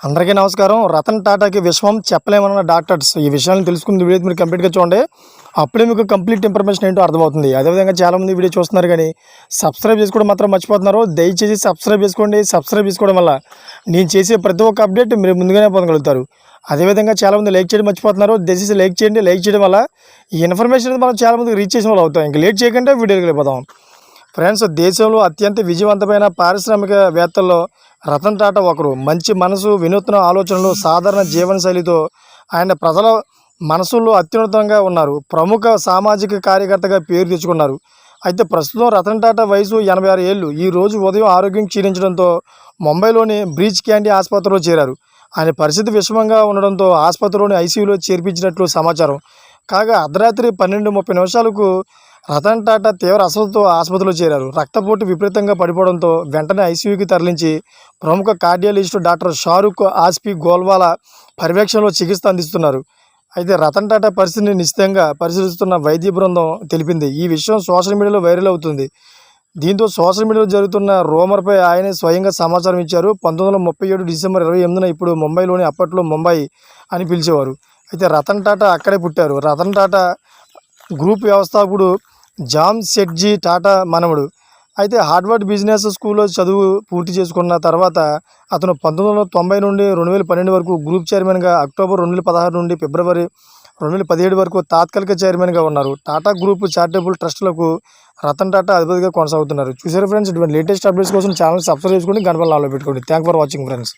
అందరికీ నమస్కారం. రతన్ టాటాకి విశ్వం చెప్పలేమన్న డాక్టర్స్ ఈ విషయాలను తెలుసుకున్న వీడియో మీరు కంప్లీట్గా చూడండి. అప్పుడే మీకు కంప్లీట్ ఇన్ఫర్మేషన్ ఏంటో అర్థమవుతుంది. అదేవిధంగా చాలామంది వీడియో చూస్తున్నారు కానీ సబ్స్క్రైబ్ చేసుకోవడం మాత్రం మర్చిపోతున్నారు. దయచేసి సబ్స్క్రైబ్ చేసుకోండి. సబ్స్క్రైబ్ చేసుకోవడం వల్ల నేను చేసే ప్రతి ఒక్క అప్డేట్ మీరు ముందుగానే పొందగలుగుతారు. అదేవిధంగా చాలామంది లైక్ చేయడం మర్చిపోతున్నారు. దయచేసి లైక్ చేయండి. లైక్ చేయడం వల్ల ఈ ఇన్ఫర్మేషన్ మనం చాలామందికి రీచ్ చేసిన వాళ్ళు అవుతాం. ఇంకా లేట్ చేయకుండా వీడియోకి వెళ్ళిపోతాం. ఫ్రెండ్స్, దేశంలో అత్యంత విజయవంతమైన పారిశ్రామికవేత్తల్లో రతన్ టాటా ఒకరు. మంచి మనసు, వినూత్న ఆలోచనలు, సాధారణ జీవనశైలితో ఆయన ప్రజల మనసుల్లో అత్యున్నతంగా ఉన్నారు. ప్రముఖ సామాజిక కార్యకర్తగా పేరు తెచ్చుకున్నారు. అయితే ప్రస్తుతం రతన్ టాటా వయసు 86 ఏళ్ళు. ఈ రోజు ఉదయం ఆరోగ్యం క్షీణించడంతో ముంబైలోని బ్రీచ్ క్యాండీ ఆసుపత్రిలో చేరారు. ఆయన పరిస్థితి విషమంగా ఉండడంతో ఆసుపత్రిలోని ఐసీయూలో చేర్పించినట్లు సమాచారం. కాగా అర్ధరాత్రి 12:30 రతన్ టాటా తీవ్ర అస్వస్థతో ఆసుపత్రిలో చేరారు. రక్తపోటు విపరీతంగా పడిపోవడంతో వెంటనే ఐసీయూకి తరలించి ప్రముఖ కార్డియాలజిస్టు డాక్టర్ షారుఖ్ ఆస్పి గోల్వాలా పర్యవేక్షణలో చికిత్స అందిస్తున్నారు. అయితే రతన్ టాటా పరిస్థితిని నిశ్చితంగా పరిశీలిస్తున్న వైద్య బృందం తెలిపింది. ఈ విషయం సోషల్ మీడియాలో వైరల్ అవుతుంది. దీంతో సోషల్ మీడియాలో జరుగుతున్న రూమర్పై ఆయనే స్వయంగా సమాచారం ఇచ్చారు. 1937 డిసెంబర్ 28న ఇప్పుడు ముంబైలోని అప్పట్లో ముంబై అని పిలిచేవారు. అయితే రతన్ టాటా అక్కడే పుట్టారు. రతన్ టాటా గ్రూప్ వ్యవస్థాపకుడు జామ్ సెట్జీ టాటా మనవడు. అయితే హార్వర్డ్ బిజినెస్ స్కూల్లో చదువు పూర్తి చేసుకున్న తర్వాత అతను 1990 నుండి 2012 వరకు గ్రూప్ చైర్మన్గా, అక్టోబర్ 2016 నుండి ఫిబ్రవరి 2017 వరకు తాత్కాలిక చైర్మన్గా ఉన్నారు. టాటా గ్రూప్ చారిటబుల్ ట్రస్టులకు రతన్ టాటా అధిపతిగా కొనసాగుతున్నారు. చూసారు ఫ్రెండ్స్, ఇటువంటి లేటెస్ట్ అప్డేట్స్ కోసం ఛానల్ సబ్స్క్రైబ్ చేసుకోండి, గంట బెల్ ఆన్లో పెట్టుకోండి. Thank for watching friends.